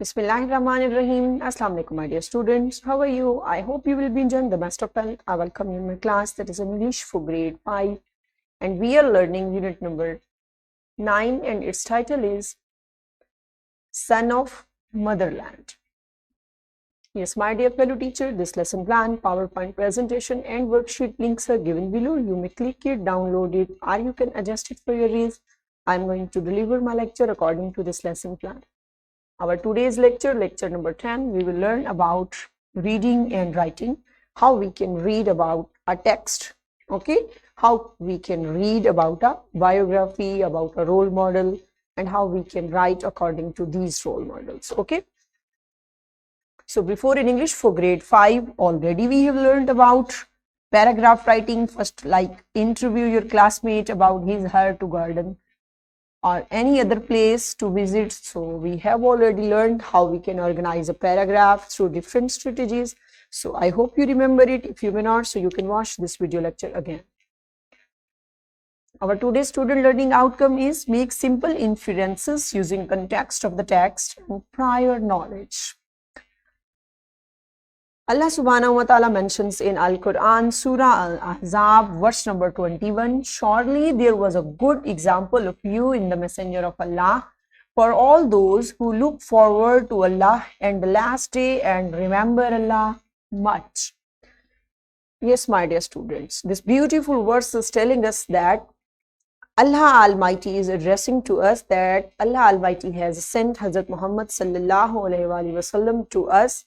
Bismillahirrahmanirrahim. Assalamu alaikum, my dear students. How are you? I hope you will be enjoying the best of health. I welcome you in my class that is English for grade 5, and we are learning unit number 9, and its title is Son of Motherland. Yes, my dear fellow teacher, this lesson plan, PowerPoint presentation and worksheet links are given below. You may click it, download it, or you can adjust it for your ease. I am going to deliver my lecture according to this lesson plan. Our today's lecture, lecture number 10, we will learn about reading and writing, how we can read about a text, okay, how we can read about a biography, about a role model, and how we can write according to these role models, okay. So before in English for grade 5, already we have learned about paragraph writing. First, like interview your classmate about his, her to garden or any other place to visit. So we have already learned how we can organize a paragraph through different strategies. So I hope you remember it. If you may not, so you can watch this video lecture again. Our today's student learning outcome is make simple inferences using context of the text and prior knowledge. Allah subhanahu wa ta'ala mentions in Al-Quran, Surah Al-Ahzab, verse number 21, surely there was a good example of you in the Messenger of Allah for all those who look forward to Allah and the last day and remember Allah much. Yes, my dear students, this beautiful verse is telling us that Allah Almighty is addressing to us that Allah Almighty has sent Hazrat Muhammad sallallahu alaihi wasallam to us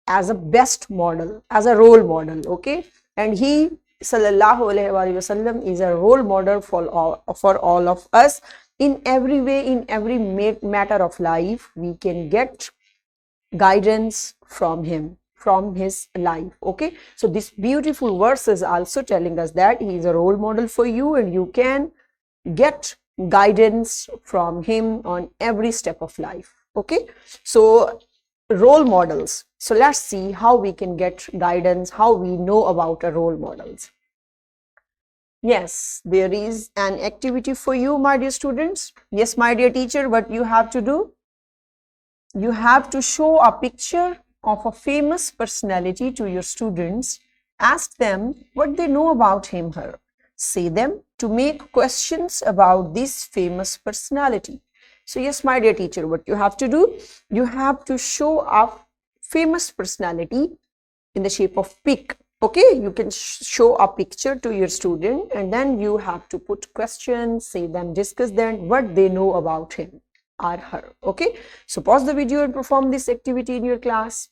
as a best model, as a role model, okay, and he sallallahu alaihi wasallam is a role model for all of us in every way, in every matter of life. We can get guidance from him, from his life, okay. So this beautiful verse is also telling us that he is a role model for you and you can get guidance from him on every step of life, okay. So role models. So let's see how we can get guidance, how we know about our role models. Yes, there is an activity for you, my dear students. Yes, my dear teacher, what you have to do? You have to show a picture of a famous personality to your students. Ask them what they know about him, her. Say them to make questions about this famous personality. So yes, my dear teacher, what you have to do? You have to show a famous personality in the shape of pic. Okay, you can show a picture to your student and then you have to put questions, say them, discuss them, what they know about him or her. Okay, so pause the video and perform this activity in your class.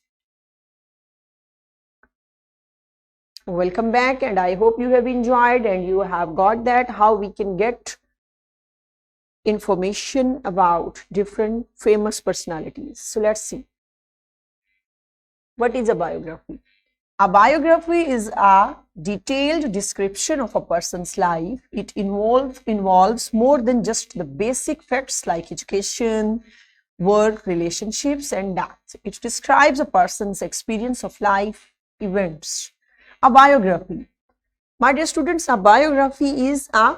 Welcome back, and I hope you have enjoyed and you have got that how we can get information about different famous personalities. So let's see. What is a biography? A biography is a detailed description of a person's life. It involves more than just the basic facts like education, work, relationships, and death. It describes a person's experience of life events. A biography. My dear students, a biography is a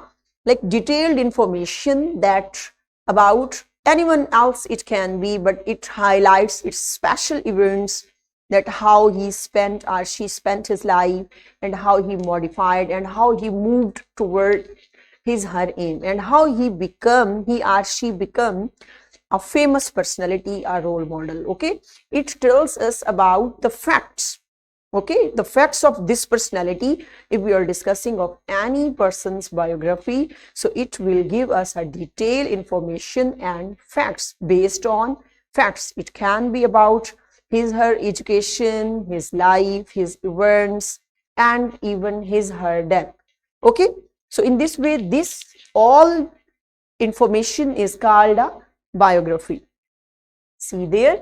detailed information that about anyone else it can be, but it highlights its special events, that how he spent or she spent his life and how he modified and how he moved toward his her aim and how he or she become a famous personality, a role model. Okay, it tells us about the facts. Okay, the facts of this personality. If we are discussing of any person's biography, so it will give us a detailed information and facts based on facts. It can be about his, her education, his life, his events, and even his, her death. Okay, so in this way, this all information is called a biography. See there,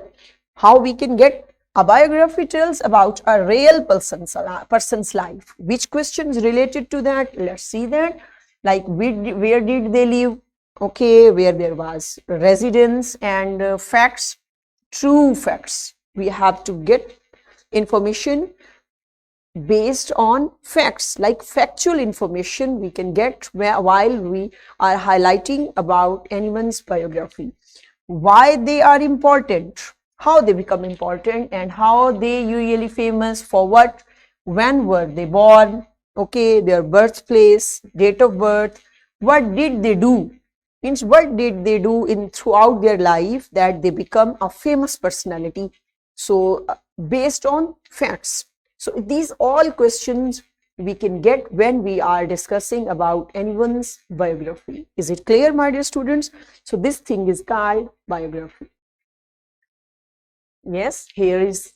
how we can get a biography tells about a real person's life. Which questions related to that? Let's see that. Like where did they live? Okay, where there was residence and facts, true facts. We have to get information based on facts, like factual information we can get while we are highlighting about anyone's biography. why they are important, how they become important, and how they usually famous for what, when were they born, okay, their birthplace, date of birth, what did they do, means what did they do in throughout their life that they become a famous personality. So based on facts. So these all questions we can get when we are discussing about anyone's biography. Is it clear, my dear students? So this thing is called biography. Yes, here is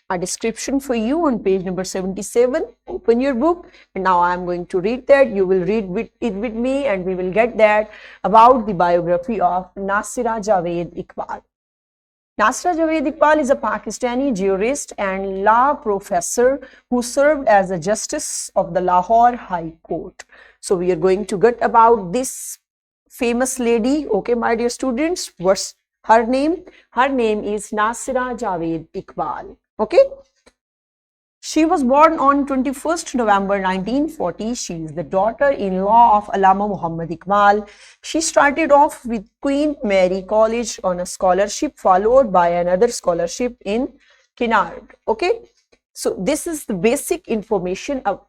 a description for you on page number 77. Open your book, and now I am going to read that. You will read it with me, and we will get that about the biography of Nasira Javed Iqbal. Nasira Javed Iqbal is a Pakistani jurist and law professor who served as a justice of the Lahore High Court. So we are going to get about this famous lady. Okay, my dear students, what's her name? Her name is Nasira Javed Iqbal. Okay. She was born on 21st November 1940. She is the daughter-in-law of Allama Muhammad Iqbal. She started off with Queen Mary College on a scholarship, followed by another scholarship in Kinnaird. Okay, so this is the basic information about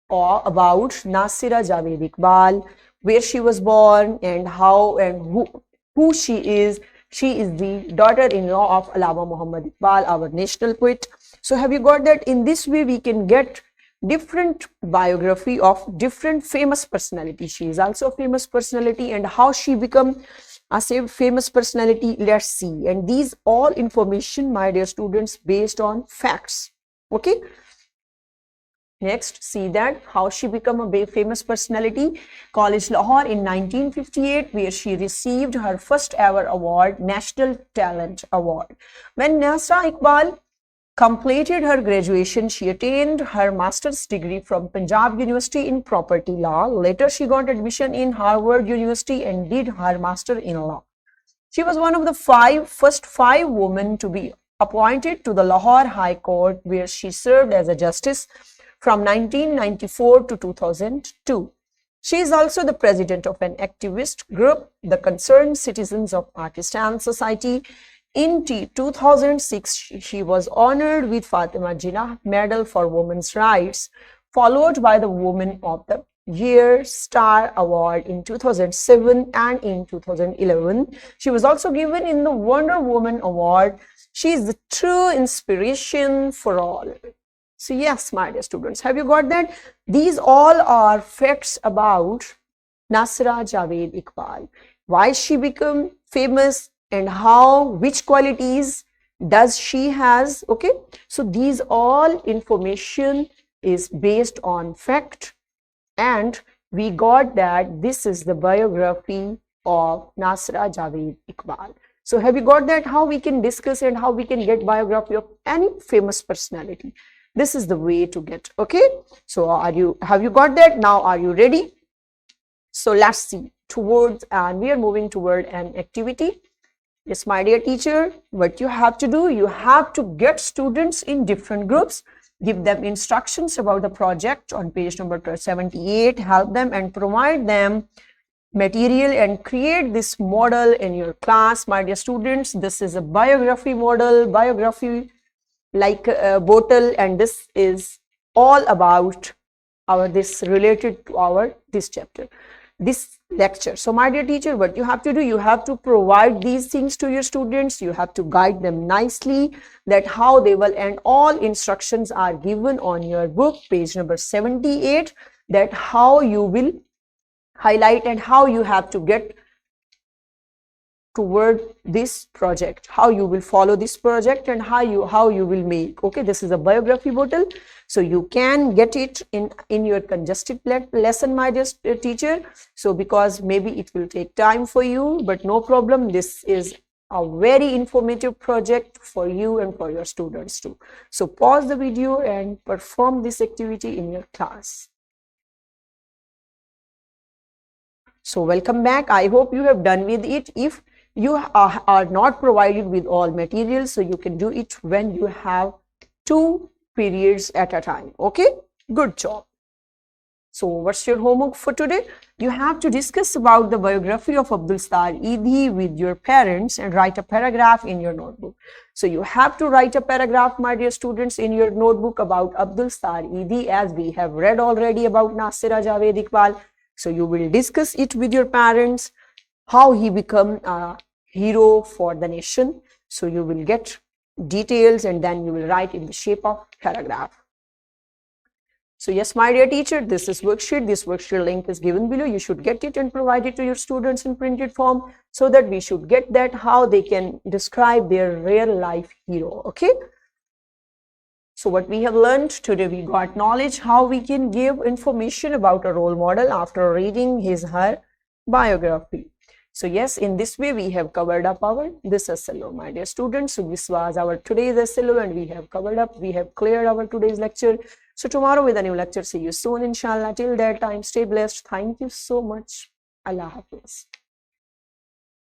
Nasira Javed Iqbal, where she was born and how and who she is. She is the daughter-in-law of Allama Muhammad Iqbal, our national poet. So have you got that? In this way, we can get different biography of different famous personality. She is also a famous personality, and how she become a famous personality, let's see. And these all information, my dear students, based on facts. Okay. Next, see that how she became a famous personality. College Lahore in 1958, where she received her first ever award, National Talent Award. When Nasira Iqbal completed her graduation, she attained her master's degree from Punjab University in property law. Later, she got admission in Harvard University and did her master in law. She was one of the first five women to be appointed to the Lahore High Court, where she served as a justice from 1994 to 2002. She is also the president of an activist group, the Concerned Citizens of Pakistan Society. In 2006, she was honored with Fatima Jinnah Medal for Women's Rights, followed by the Woman of the Year Star Award in 2007 and in 2011. She was also given in the Wonder Woman Award. She is the true inspiration for all. So yes, my dear students, have you got that? These all are facts about Nasira Javed Iqbal. Why she became famous and how, which qualities does she has, okay? So these all information is based on fact, and we got that this is the biography of Nasira Javed Iqbal. So have you got that? How we can discuss and how we can get biography of any famous personality. This is the way to get, okay? So have you got that? Now are you ready? So let's see towards, and we are moving toward an activity. Yes, my dear teacher, what you have to do, you have to get students in different groups, give them instructions about the project on page number 78, help them and provide them material and create this model in your class. My dear students, this is a biography model, biography like a bottle, and this is all about this related to this chapter, this lecture. So my dear teacher, what you have to do, you have to provide these things to your students. You have to guide them nicely that how they will, and all instructions are given on your book, page number 78, that how you will highlight and how you have to get toward this project, how you will follow this project and how you will make. Okay, this is a biography bottle, so you can get it in your congested lesson, my dear teacher. So because maybe it will take time for you, but no problem, this is a very informative project for you and for your students too. So pause the video and perform this activity in your class. So welcome back. I hope you have done with it. If you are not provided with all materials, so you can do it when you have 2 periods at a time. Okay, good job. So what's your homework for today? You have to discuss about the biography of Abdul Star Idi with your parents and write a paragraph in your notebook. So you have to write a paragraph, my dear students, in your notebook about Abdul Star Idi, as we have read already about Nasira Javed Iqbal. So you will discuss it with your parents, how he became a hero for the nation. So you will get details and then you will write in the shape of paragraph. So yes, my dear teacher, this is worksheet. This worksheet link is given below. You should get it and provide it to your students in printed form so that we should get that how they can describe their real life hero. Okay. So what we have learned today, we got knowledge how we can give information about a role model after reading his her biography. So yes, in this way we have covered up our this SLO, my dear students. So this was our today's SLO and we have covered up, we have cleared our today's lecture. So tomorrow with a new lecture. See you soon, inshallah. Till that time, stay blessed. Thank you so much. Allah Hafiz.